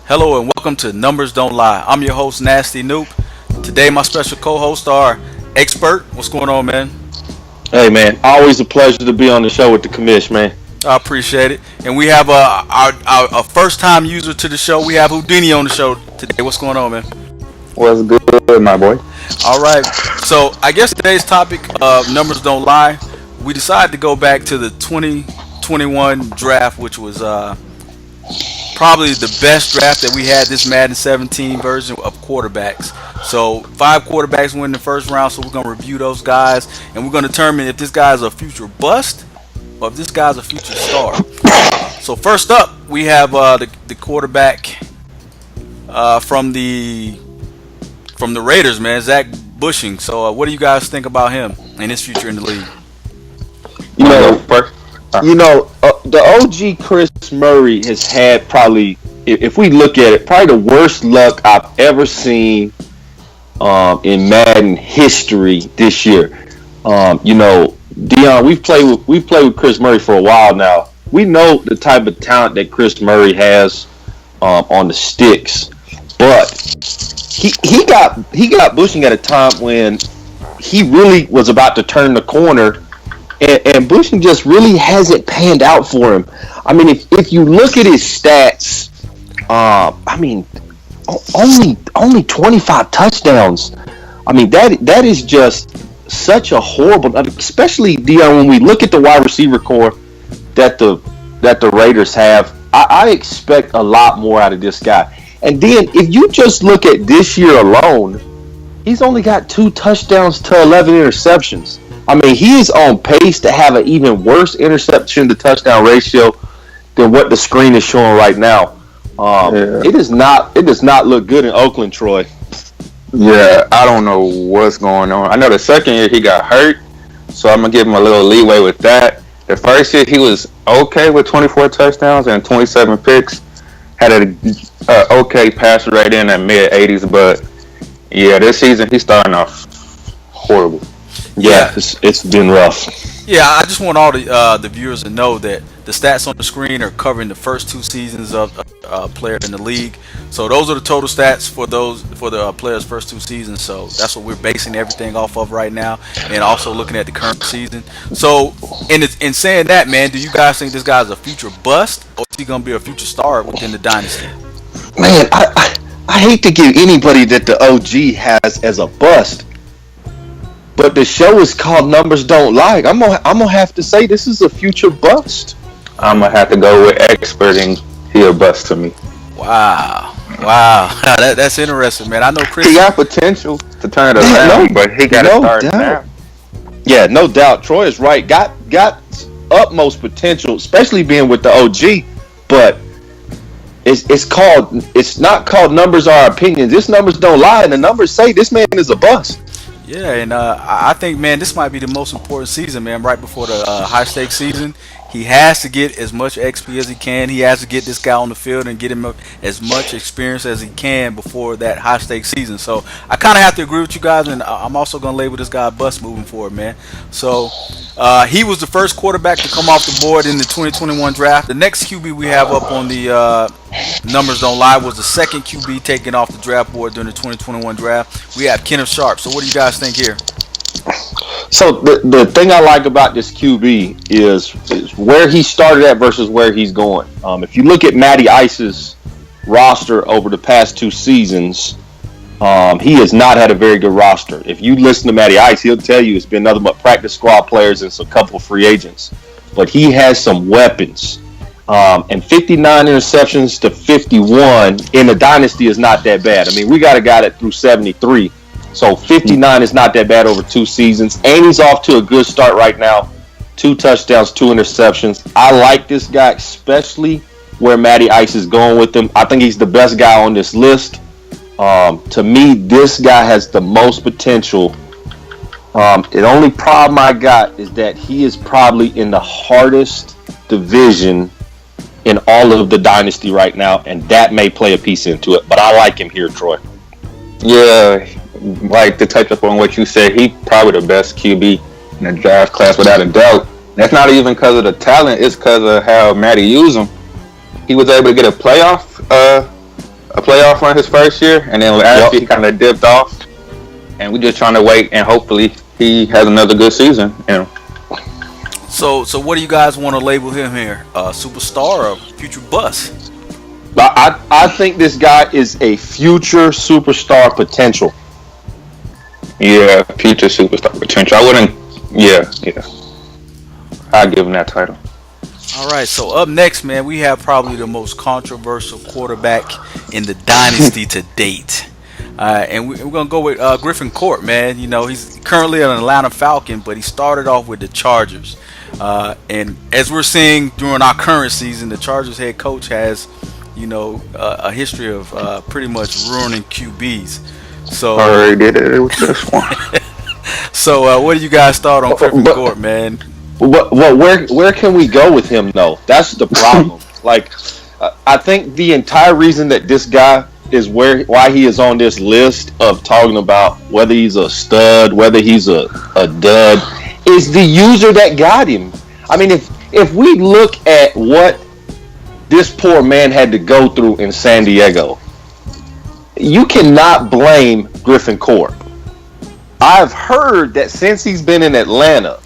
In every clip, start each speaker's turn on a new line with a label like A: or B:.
A: Hello and welcome to Numbers Don't Lie. I'm your host, Nasty Noop. Today, my special co-hosts are Expert. What's going on, man?
B: Hey, man. Always a pleasure to be on the show with the commish, man.
A: I appreciate it. And we have our first-time user to the show. We have Houdini on the show today. What's going on, man?
C: What's good, my boy?
A: All right. So, I guess today's topic of Numbers Don't Lie, we decided to go back to the 2021 draft, which was probably the best draft that we had this Madden 17 version of quarterbacks. So 5 quarterbacks win the first round, so we're going to review those guys, and we're going to determine if this guy is a future bust or if this guy's a future star. So first up, we have the quarterback from the Raiders, man, Zach Bushing. So what do you guys think about him and his future in the league?
B: The OG Chris Murray has had probably, if we look at it, probably the worst luck I've ever seen in Madden history this year. Dion, we've played with Chris Murray for a while now. We know the type of talent that Chris Murray has on the sticks, but he got Bushing at a time when he really was about to turn the corner. And Bushing just really hasn't panned out for him. I mean, if you look at his stats, only 25 touchdowns. I mean, that is just such a horrible, especially Dion, when we look at the wide receiver core that the Raiders have. I expect a lot more out of this guy. And then if you just look at this year alone, he's only got 2 touchdowns to 11 interceptions. I mean, he is on pace to have an even worse interception to touchdown ratio than what the screen is showing right now. It does not look good in Oakland, Troy.
C: Yeah, I don't know what's going on. I know the second year he got hurt, so I'm gonna give him a little leeway with that. The first year he was okay with 24 touchdowns and 27 picks. Had an okay passer rate in that mid 80s, but yeah, this season he's starting off horrible.
B: Yeah, it's been rough.
A: Yeah, I just want all the viewers to know that the stats on the screen are covering the first 2 seasons of a player in the league. So those are the total stats for the player's first 2 seasons. So that's what we're basing everything off of right now, and also looking at the current season. So in saying that, man, do you guys think this guy's a future bust, or is he gonna be a future star within the dynasty?
B: Man, I hate to give anybody that the OG has as a bust. But the show is called Numbers Don't Lie. I'm gonna have to say this is a future bust.
C: I'm gonna have to go with Expert, and he a bust to me.
A: Wow. That's interesting, man. I know Chris.
C: He got potential to turn it around, but he got to start now.
B: Yeah, no doubt. Troy is right. Got utmost potential, especially being with the OG. But it's not called Numbers Are Opinions. This Numbers Don't Lie, and the numbers say this man is a bust.
A: Yeah, and I think, man, this might be the most important season, man, right before the high-stakes season. He has to get as much XP as he can. He has to get this guy on the field and get him as much experience as he can before that high-stakes season. So I kind of have to agree with you guys, and I'm also going to label this guy a bust moving forward, man. So he was the first quarterback to come off the board in the 2021 draft. The next QB we have up on the Numbers Don't Lie was the second QB taken off the draft board during the 2021 draft. We have Kenneth Sharp. So what do you guys think here?
B: So the thing I like about this QB is where he started at versus where he's going. If you look at Matty Ice's roster over the past 2 seasons, he has not had a very good roster. If you listen to Matty Ice, he'll tell you it's been nothing but practice squad players and a couple of free agents. But he has some weapons. And 59 interceptions to 51 in the dynasty is not that bad. I mean, we got a guy that threw 73. So 59 is not that bad over 2 seasons. And he's off to a good start right now. 2 touchdowns, 2 interceptions. I like this guy, especially where Matty Ice is going with him. I think he's the best guy on this list. To me, this guy has the most potential. The only problem I got is that he is probably in the hardest division in all of the dynasty right now, and that may play a piece into it. But I like him here, Troy.
C: Yeah, like to touch up on what you said, he probably the best QB in the draft class without a doubt. That's not even because of the talent; it's because of how Matty used him. He was able to get a playoff a playoff run his first year, and then last year he kind of dipped off. And we're just trying to wait, and hopefully he has another good season.
A: So what do you guys want to label him here? Superstar or future bust?
B: I think this guy is a future superstar potential.
C: Yeah, future superstar potential. I wouldn't. Yeah. I'd give him that title.
A: All right, so up next, man, we have probably the most controversial quarterback in the dynasty to date. And we're going to go with Griffin Court, man. You know, he's currently an Atlanta Falcon, but he started off with the Chargers. And as we're seeing during our current season, the Chargers head coach has, a history of pretty much ruining QBs. So
C: I already did it with this one.
A: So what do you guys thought on Griffin Court, man?
B: Where can we go with him, though? That's the problem. I think the entire reason that this guy is why he is on this list of talking about whether he's a stud, whether he's a dud, is the user that got him. I mean, if we look at what this poor man had to go through in San Diego, you cannot blame Griffin Court. I've heard that since he's been in Atlanta,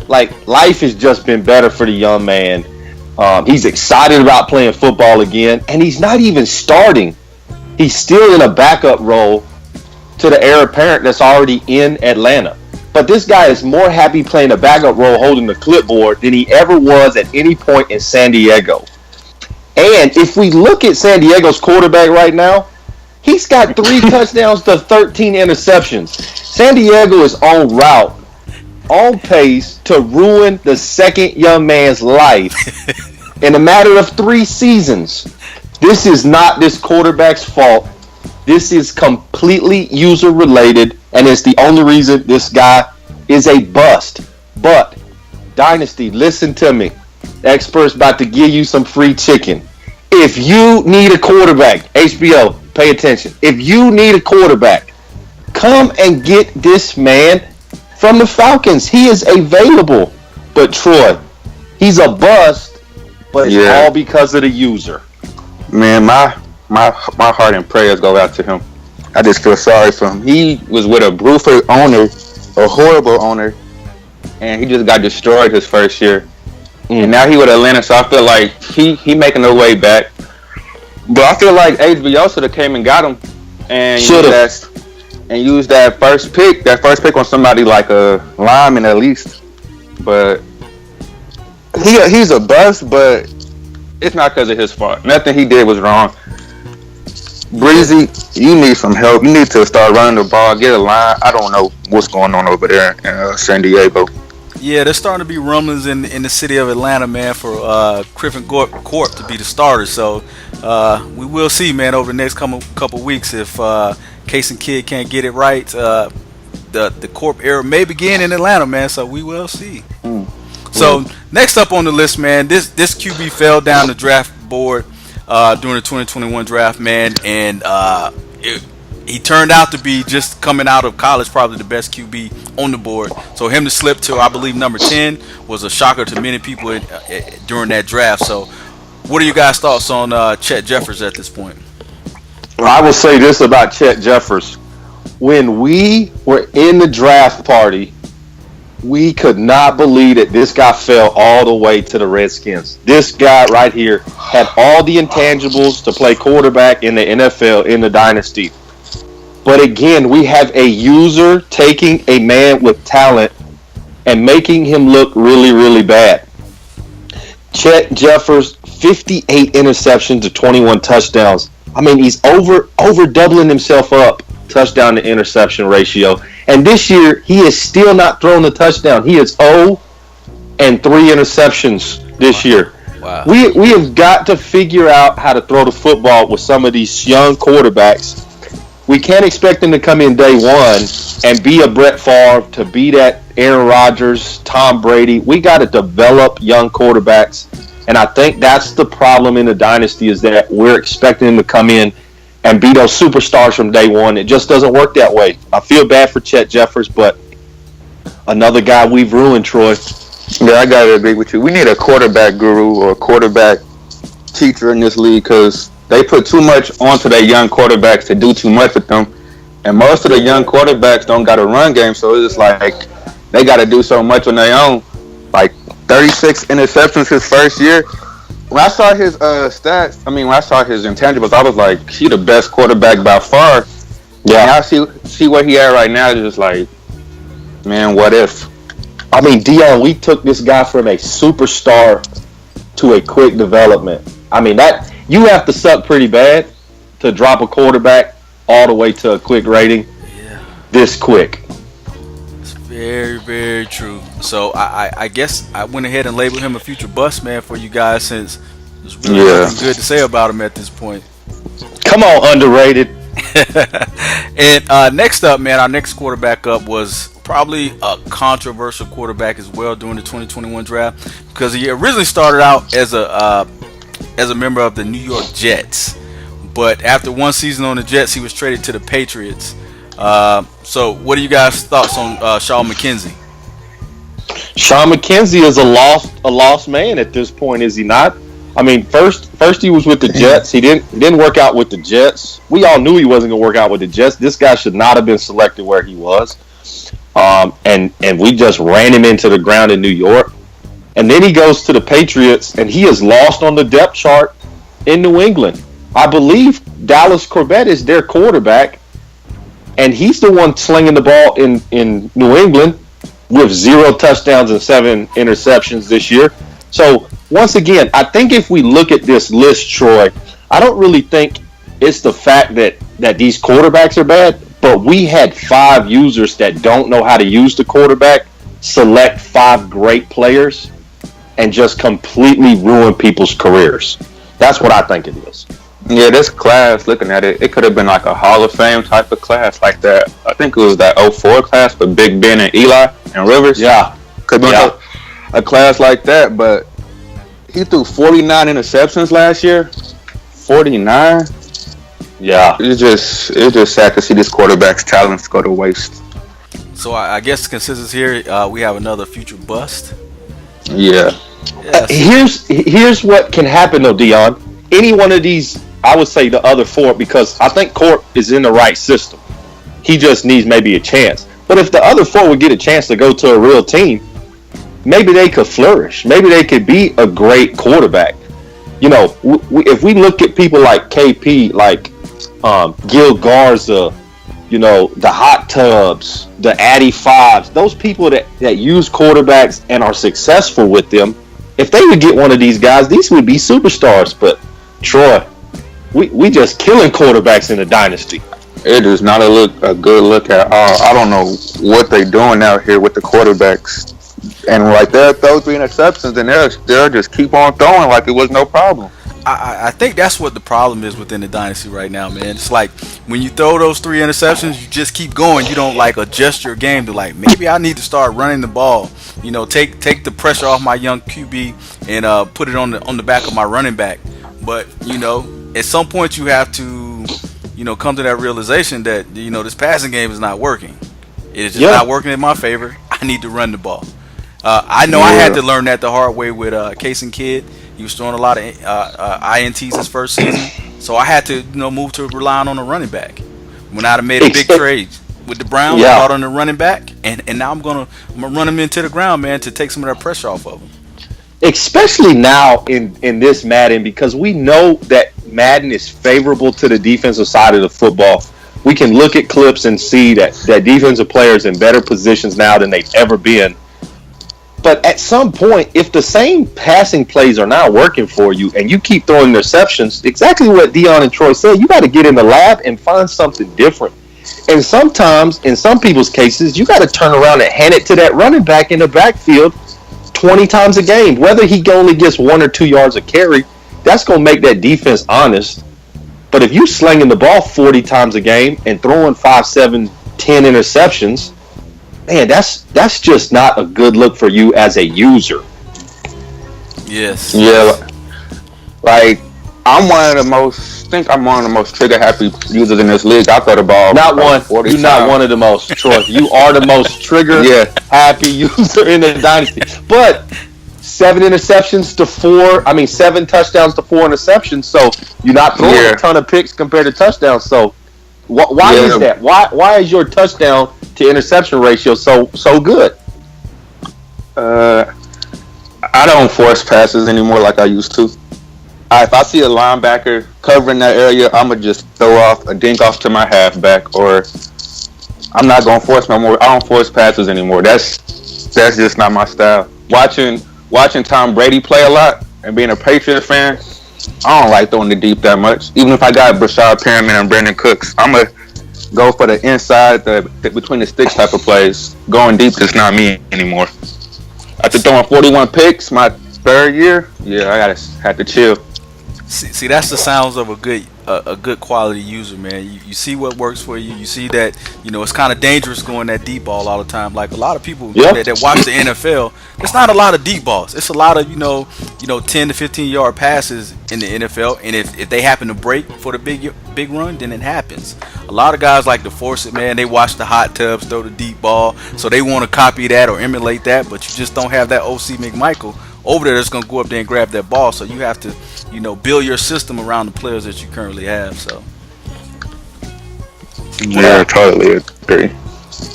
B: life has just been better for the young man. He's excited about playing football again, and he's not even starting. He's still in a backup role to the heir apparent that's already in Atlanta. But this guy is more happy playing a backup role holding the clipboard than he ever was at any point in San Diego. And if we look at San Diego's quarterback right now, he's got 3 touchdowns to 13 interceptions. San Diego is en route, on pace to ruin the second young man's life in a matter of 3 seasons. This is not this quarterback's fault. This is completely user related, and it's the only reason this guy is a bust. But Dynasty, listen to me. Experts about to give you some free chicken. If you need a quarterback, HBO, pay attention. If you need a quarterback, come and get this man from the Falcons. He is available. But Troy, he's a bust, but it's all because of the user.
C: Man, my heart and prayers go out to him. I just feel sorry for him. He was with a Bruford owner, a horrible owner, and he just got destroyed his first year. And now he with Atlanta, so I feel like he making their way back. But I feel like HBO should have came and got him and used that first pick on somebody like a lineman at least. But he's a bust, but it's not because of his fault. Nothing he did was wrong. Breezy, you need some help. You need to start running the ball, get a line. I don't know what's going on over there in San Diego.
A: Yeah, there's starting to be rumblings in the city of Atlanta, man, for Griffin Court to be the starter. So we will see, man, over the next couple weeks if Case and Kidd can't get it right. The Corp era may begin in Atlanta, man. So we will see. So next up on the list, man, this QB fell down the draft board during the 2021 draft, man, and he turned out to be, just coming out of college, probably the best QB on the board. So him to slip to, I believe, number 10 was a shocker to many people during that draft. So what are you guys' thoughts on Chet Jeffers at this point?
B: Well, I will say this about Chet Jeffers. When we were in the draft party, we could not believe that this guy fell all the way to the Redskins. This guy right here had all the intangibles to play quarterback in the NFL in the Dynasty. But again, we have a user taking a man with talent and making him look really, really bad. Chet Jeffers, 58 interceptions to 21 touchdowns. I mean, he's over doubling himself up, touchdown to interception ratio. And this year, he is still not throwing a touchdown. He is 0 and 3 interceptions this year.
A: Wow.
B: We have got to figure out how to throw the football with some of these young quarterbacks. We can't expect them to come in day one and be a Brett Favre, to be that Aaron Rodgers, Tom Brady. We got to develop young quarterbacks. And I think that's the problem in the Dynasty, is that we're expecting them to come in and be those superstars from day one. It just doesn't work that way. I feel bad for Chet Jeffers, but another guy we've ruined, Troy.
C: Yeah, I got to agree with you. We need a quarterback guru or a quarterback teacher in this league, because they put too much onto their young quarterbacks to do too much with them. And most of the young quarterbacks don't got a run game, so it's like they got to do so much on their own. Like 36 interceptions his first year. When I saw his stats, when I saw his intangibles, I was like, he the best quarterback by far. Yeah. And I see where he at right now. It's just like, man, what if?
B: I mean, Dion, we took this guy from a superstar to a quick development. I mean, that you have to suck pretty bad to drop a quarterback all the way to a quick rating.
A: Yeah.
B: This quick.
A: It's very, very true. So I guess I went ahead and labeled him a future bust, man, for you guys, since there's really nothing good to say about him at this point.
B: Come on, underrated.
A: And next up, man, our next quarterback up was probably a controversial quarterback as well during the 2021 draft, because he originally started out as a member of the New York Jets, but after one season on the Jets, he was traded to the Patriots. So what are you guys' thoughts on Sean McKenzie?
B: Sean McKenzie is a lost man at this point, is he not? I mean, first he was with the Jets. He didn't work out with the Jets. We all knew he wasn't going to work out with the Jets. This guy should not have been selected where he was. And we just ran him into the ground in New York. And then he goes to the Patriots, and he is lost on the depth chart in New England. I believe Dallas Corbett is their quarterback, and he's the one slinging the ball in New England with 0 touchdowns and 7 interceptions this year. So, once again, I think if we look at this list, Troy, I don't really think it's the fact that these quarterbacks are bad, but we had 5 users that don't know how to use the quarterback select 5 great players and just completely ruin people's careers. That's what I think it is.
C: Yeah, this class, looking at it, it could have been like a Hall of Fame type of class, like that. I think it was that 04 class with Big Ben and Eli and Rivers.
B: Yeah.
C: Could be a class like that, but he threw 49 interceptions last year. 49?
B: Yeah.
C: It's just sad to see this quarterback's talents go to waste.
A: So I guess the consensus here, we have another future bust.
C: Yeah.
B: Here's what can happen though, Dion. Any one of these, I would say the other 4, because I think Court is in the right system. He just needs maybe a chance. But if the other 4 would get a chance to go to a real team, maybe they could flourish. Maybe they could be a great quarterback. You know, if we look at people like KP, like Gil Garza, you know, the Hot Tubs, the Addy Fives, those people that use quarterbacks and are successful with them, if they would get one of these guys, these would be superstars. But Troy, we just killing quarterbacks in the dynasty.
C: It is not a good look at all. I don't know what they're doing out here with the quarterbacks. And like they'll throw 3 interceptions and they'll just keep on throwing like it was no problem.
A: I think that's what the problem is within the dynasty right now, man. It's like when you throw those 3 interceptions, you just keep going. You don't like adjust your game to like, maybe I need to start running the ball. You know, take the pressure off my young QB and put it on the back of my running back. But you know, at some point you have to, you know, come to that realization that, you know, this passing game is not working. It is just not working in my favor. I need to run the ball. I know I had to learn that the hard way with Case and Kidd. He was throwing a lot of INTs his first season, so I had to, you know, move to relying on the running back. When I'd have made a big trade with the Browns, I brought on the running back, and now I'm gonna run him into the ground, man, to take some of that pressure off of him. Especially now in this Madden, because we know that Madden is favorable to the defensive side of the football. We can look at clips and see that defensive players in better positions now than they've ever been. But at some point, if the same passing plays are not working for you and you keep throwing interceptions, exactly what Dion and Troy said, you got to get in the lab and find something different. And sometimes, in some people's cases, you got to turn around and hand it to that running back in the backfield 20 times a game. Whether he only gets 1 or 2 yards a carry, that's going to make that defense honest. But if you slinging the ball 40 times a game and throwing 5, 7, 10 interceptions, man, that's just not a good look for you as a user. Yes.
C: Yeah. Like I'm one of the most trigger happy users in this league. I throw the ball.
B: Not one. You're not one of the most, Troy. You are the most trigger happy user in the dynasty. But 7 interceptions to 4. I mean, 7 touchdowns to 4 interceptions. So you're not throwing a ton of picks compared to touchdowns. So why is that? Why is your touchdown to interception ratio so good?
C: I don't force passes anymore like I used to. If I see a linebacker covering that area, I'm gonna just throw off a dink off to my halfback, or I'm not gonna force no more. I don't force passes anymore. That's just not my style. Watching Tom Brady play a lot and being a Patriot fan, I don't like throwing the deep that much. Even if I got Brashad Perriman and Brandon Cooks, I'm gonna go for the inside, the between the sticks type of plays. Going deep is not me anymore. After throwing 41 picks my third year, I had to chill.
A: See, that's the sounds of a good quality user, man. You see what works for you. You see that, it's kind of dangerous going that deep ball all the time. Like a lot of people that watch the NFL, there's not a lot of deep balls. It's a lot of 10 to 15 yard passes in the NFL, and if they happen to break for the big run, then it happens. A lot of guys like to force it, man. They watch the hot tubs throw the deep ball, so they want to copy that or emulate that, but you just don't have that OC McMichael over there that's going to go up there and grab that ball. So you have to, build your system around the players that you currently have. So
C: I totally agree.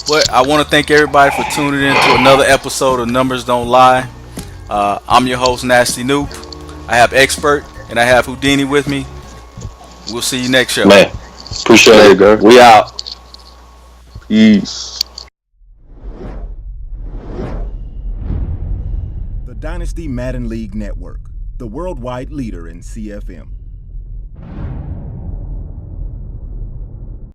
A: But I want to thank everybody for tuning in to another episode of Numbers Don't Lie. I'm your host, Nasty Noob. I have Expert and I have Houdini with me. We'll see you next show.
B: Man, appreciate it, girl. We out.
C: Peace.
D: The Dynasty Madden League Network, the worldwide leader in CFM.